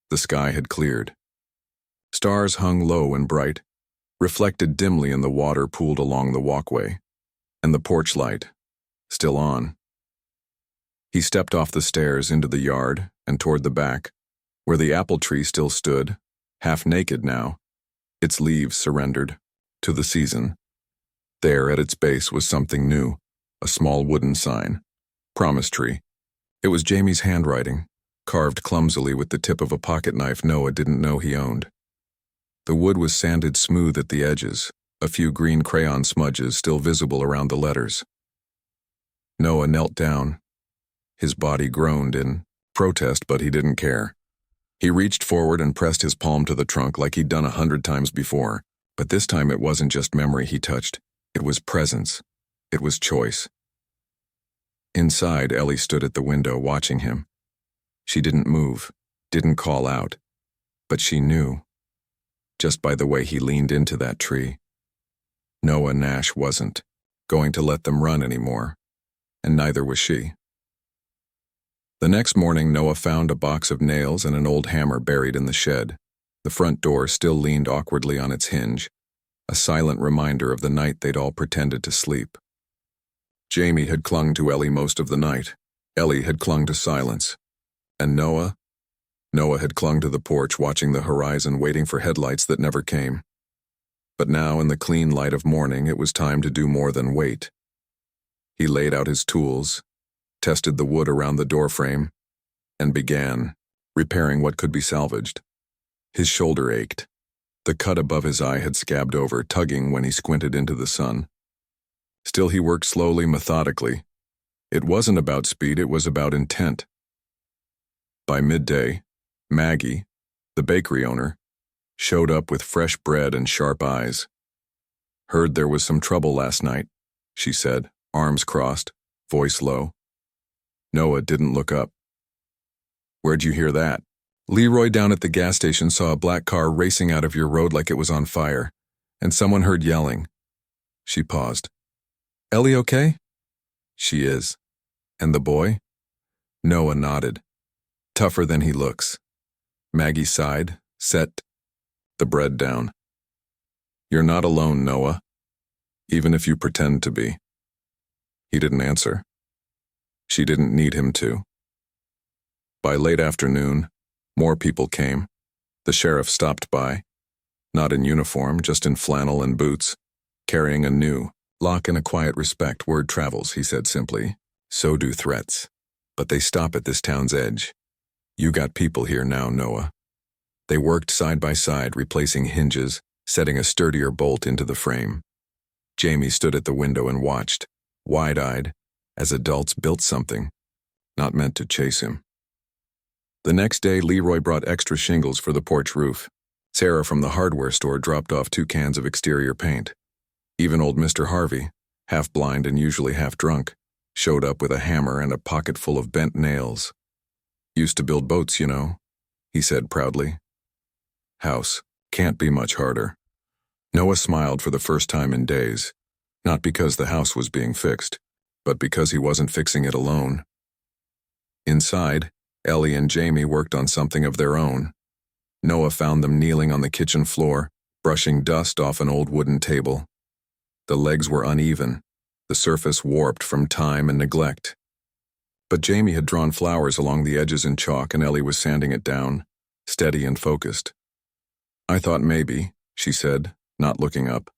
The sky had cleared. Stars hung low and bright, reflected dimly in the water pooled along the walkway, and the porch light, still on. He stepped off the stairs into the yard and toward the back, where the apple tree still stood, half naked now, its leaves surrendered to the season. There at its base was something new, a small wooden sign, Promise Tree. It was Jamie's handwriting, carved clumsily with the tip of a pocket knife Noah didn't know he owned. The wood was sanded smooth at the edges, a few green crayon smudges still visible around the letters. Noah knelt down. His body groaned in protest, but he didn't care. He reached forward and pressed his palm to the trunk like he'd done 100 times before, but this time it wasn't just memory he touched. It was presence. It was choice. Inside, Ellie stood at the window watching him. She didn't move, didn't call out, but she knew, just by the way he leaned into that tree. Noah Nash wasn't going to let them run anymore, and neither was she. The next morning, Noah found a box of nails and an old hammer buried in the shed. The front door still leaned awkwardly on its hinge, a silent reminder of the night they'd all pretended to sleep. Jamie had clung to Ellie most of the night. Ellie had clung to silence. And Noah had clung to the porch, watching the horizon, waiting for headlights that never came. But now, in the clean light of morning, it was time to do more than wait. He laid out his tools, tested the wood around the doorframe, and began repairing what could be salvaged. His shoulder ached. The cut above his eye had scabbed over, tugging when he squinted into the sun. Still, he worked slowly, methodically. It wasn't about speed, it was about intent. By midday, Maggie, the bakery owner, showed up with fresh bread and sharp eyes. Heard there was some trouble last night, she said, arms crossed, voice low. Noah didn't look up. Where'd you hear that? Leroy down at the gas station saw a black car racing out of your road like it was on fire, and someone heard yelling. She paused. Ellie okay? She is. And the boy? Noah nodded. Tougher than he looks. Maggie sighed, set the bread down. You're not alone, Noah, even if you pretend to be. He didn't answer. She didn't need him to. By late afternoon, more people came. The sheriff stopped by, not in uniform, just in flannel and boots, carrying a new lock and a quiet respect. Word travels, he said simply. So do threats. But they stop at this town's edge. You got people here now, Noah. They worked side by side, replacing hinges, setting a sturdier bolt into the frame. Jamie stood at the window and watched, wide-eyed, as adults built something, not meant to chase him. The next day, Leroy brought extra shingles for the porch roof. Sarah from the hardware store dropped off 2 cans of exterior paint. Even old Mr. Harvey, half blind and usually half drunk, showed up with a hammer and a pocket full of bent nails. "Used to build boats, you know," he said proudly. "House. Can't be much harder." Noah smiled for the first time in days, not because the house was being fixed, but because he wasn't fixing it alone. Inside, Ellie and Jamie worked on something of their own. Noah found them kneeling on the kitchen floor, brushing dust off an old wooden table. The legs were uneven, the surface warped from time and neglect. But Jamie had drawn flowers along the edges in chalk and Ellie was sanding it down, steady and focused. "I thought maybe," she said, not looking up,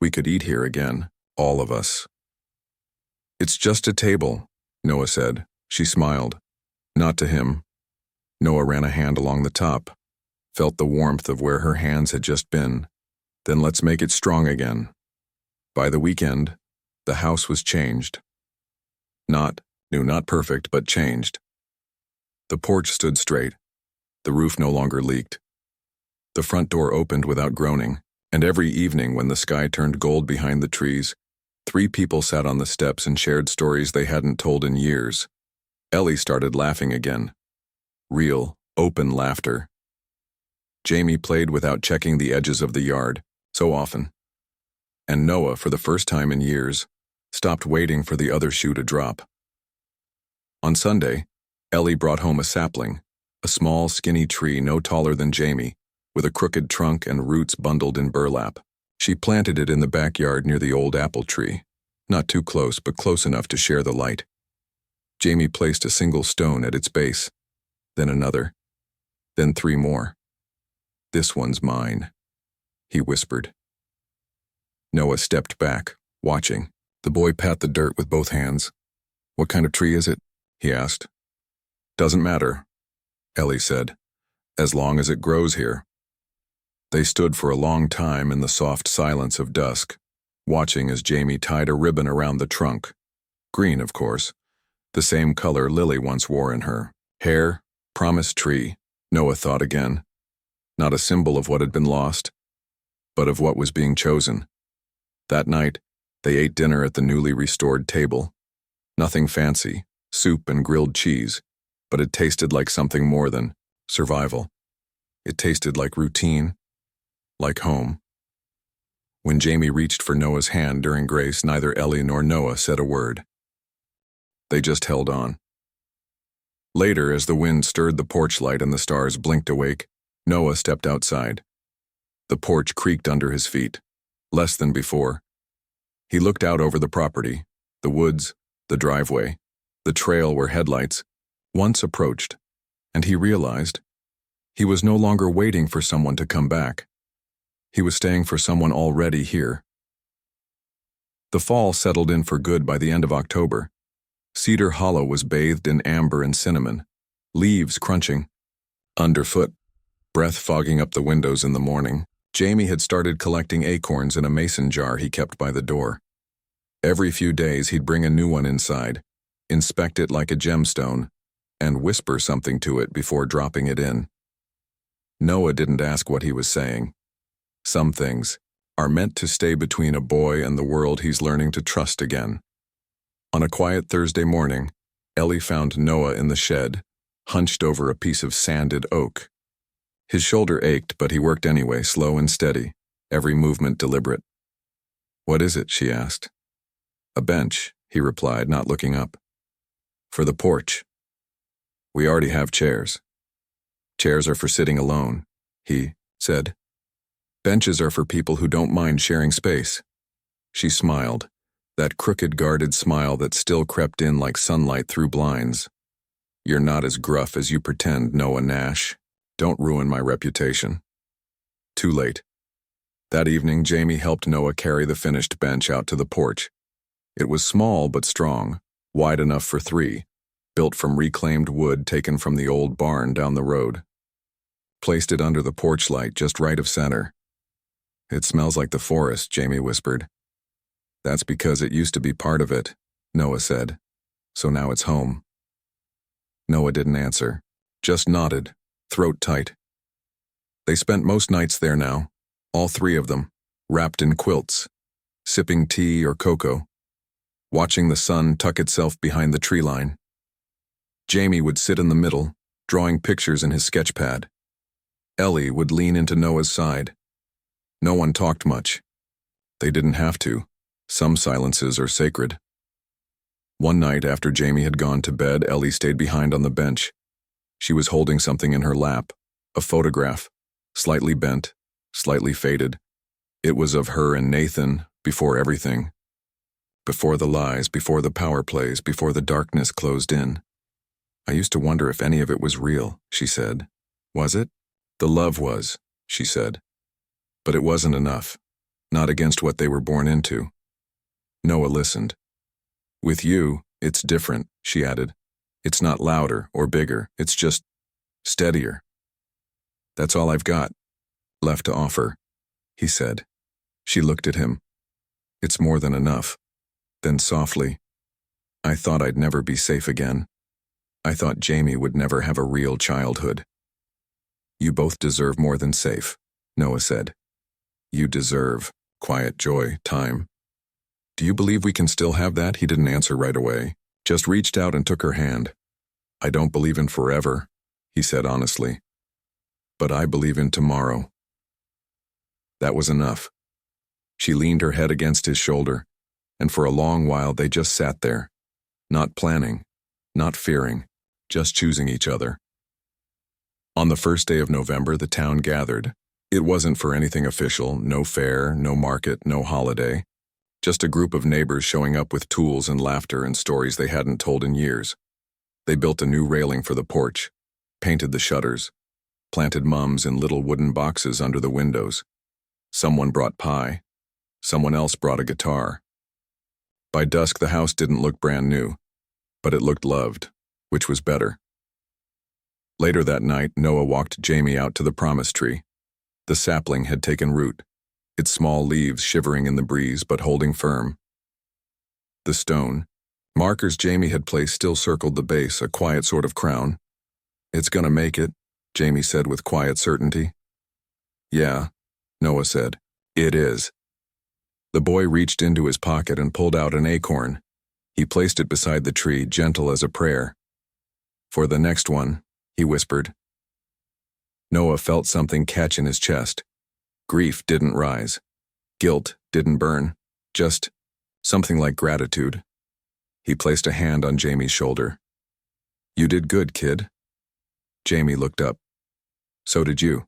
"we could eat here again, all of us." "It's just a table," Noah said. She smiled. Not to him. Noah ran a hand along the top, felt the warmth of where her hands had just been. "Then let's make it strong again." By the weekend, the house was changed. Not perfect, but changed. The porch stood straight. The roof no longer leaked. The front door opened without groaning, and every evening when the sky turned gold behind the trees, 3 people sat on the steps and shared stories they hadn't told in years. Ellie started laughing again. Real, open laughter. Jamie played without checking the edges of the yard, so often. And Noah, for the first time in years, stopped waiting for the other shoe to drop. On Sunday, Ellie brought home a sapling, a small, skinny tree no taller than Jamie, with a crooked trunk and roots bundled in burlap. She planted it in the backyard near the old apple tree, not too close, but close enough to share the light. Jamie placed a single stone at its base, then another, then 3 more. "This one's mine," he whispered. Noah stepped back, watching. The boy pat the dirt with both hands. "What kind of tree is it?" he asked. "Doesn't matter," Ellie said, "as long as it grows here." They stood for a long time in the soft silence of dusk, watching as Jamie tied a ribbon around the trunk. Green, of course, the same color Lily once wore in her hair. Promised tree, Noah thought again. Not a symbol of what had been lost, but of what was being chosen. That night, they ate dinner at the newly restored table. Nothing fancy, soup and grilled cheese, but it tasted like something more than survival. It tasted like routine, like home. When Jamie reached for Noah's hand during grace, neither Ellie nor Noah said a word. They just held on. Later, as the wind stirred the porch light and the stars blinked awake, Noah stepped outside. The porch creaked under his feet, less than before. He looked out over the property, the woods, the driveway, the trail where headlights once approached, and he realized he was no longer waiting for someone to come back. He was staying for someone already here. The fall settled in for good by the end of October. Cedar Hollow was bathed in amber and cinnamon, leaves crunching underfoot, breath fogging up the windows in the morning. Jamie had started collecting acorns in a mason jar he kept by the door. Every few days he'd bring a new one inside, inspect it like a gemstone, and whisper something to it before dropping it in. Noah didn't ask what he was saying. Some things are meant to stay between a boy and the world he's learning to trust again. On a quiet Thursday morning, Ellie found Noah in the shed, hunched over a piece of sanded oak. His shoulder ached, but he worked anyway, slow and steady, every movement deliberate. "What is it?" she asked. "A bench," he replied, not looking up. "For the porch. We already have chairs." "Chairs are for sitting alone," he said. "Benches are for people who don't mind sharing space." She smiled, that crooked, guarded smile that still crept in like sunlight through blinds. "You're not as gruff as you pretend, Noah Nash. Don't ruin my reputation." Too late. That evening, Jamie helped Noah carry the finished bench out to the porch. It was small but strong, wide enough for 3, built from reclaimed wood taken from the old barn down the road. Placed it under the porch light, just right of center. "It smells like the forest," Jamie whispered. "That's because it used to be part of it," Noah said. "So now it's home." Noah didn't answer, just nodded, throat tight. They spent most nights there now, all 3 of them, wrapped in quilts, sipping tea or cocoa, watching the sun tuck itself behind the tree line. Jamie would sit in the middle, drawing pictures in his sketch pad. Ellie would lean into Noah's side. No one talked much. They didn't have to. Some silences are sacred. One night after Jamie had gone to bed, Ellie stayed behind on the bench. She was holding something in her lap, a photograph, slightly bent, slightly faded. It was of her and Nathan before everything. Before the lies, before the power plays, before the darkness closed in. I used to wonder if any of it was real, she said. Was it? The love was, she said. But it wasn't enough. Not against what they were born into. Noah listened. With you, it's different, she added. It's not louder or bigger, it's just steadier. That's all I've got left to offer, he said. She looked at him. It's more than enough. Then softly, I thought I'd never be safe again. I thought Jamie would never have a real childhood. You both deserve more than safe, Noah said. You deserve quiet joy, time. Do you believe we can still have that? He didn't answer right away, just reached out and took her hand. I don't believe in forever, he said honestly. But I believe in tomorrow. That was enough. She leaned her head against his shoulder, and for a long while they just sat there, not planning, not fearing, just choosing each other. On the first day of November, the town gathered. It wasn't for anything official, no fair, no market, no holiday. Just a group of neighbors showing up with tools and laughter and stories they hadn't told in years. They built a new railing for the porch, painted the shutters, planted mums in little wooden boxes under the windows. Someone brought pie. Someone else brought a guitar. By dusk, the house didn't look brand new, but it looked loved, which was better. Later that night, Noah walked Jamie out to the promise tree. The sapling had taken root, its small leaves shivering in the breeze but holding firm. The stone, markers Jamie had placed, still circled the base, a quiet sort of crown. It's gonna make it, Jamie said with quiet certainty. Yeah, Noah said. It is. The boy reached into his pocket and pulled out an acorn. He placed it beside the tree, gentle as a prayer. For the next one, he whispered. Noah felt something catch in his chest. Grief didn't rise. Guilt didn't burn. Just something like gratitude. He placed a hand on Jamie's shoulder. You did good, kid. Jamie looked up. So did you.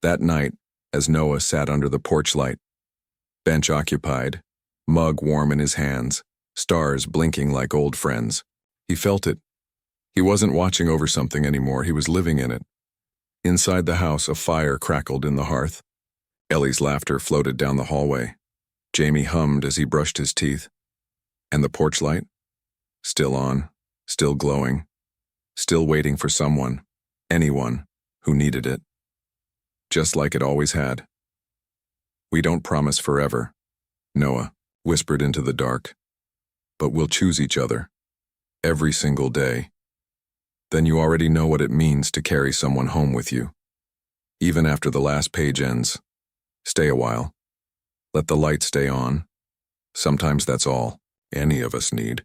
That night, as Noah sat under the porch light, bench occupied, mug warm in his hands, stars blinking like old friends, he felt it. He wasn't watching over something anymore, he was living in it. Inside the house, a fire crackled in the hearth. Ellie's laughter floated down the hallway. Jamie hummed as he brushed his teeth. And the porch light? Still on, still glowing, still waiting for someone, anyone, who needed it. Just like it always had. We don't promise forever, Noah whispered into the dark. But we'll choose each other. Every single day. Then you already know what it means to carry someone home with you. Even after the last page ends. Stay a while. Let the light stay on. Sometimes that's all any of us need.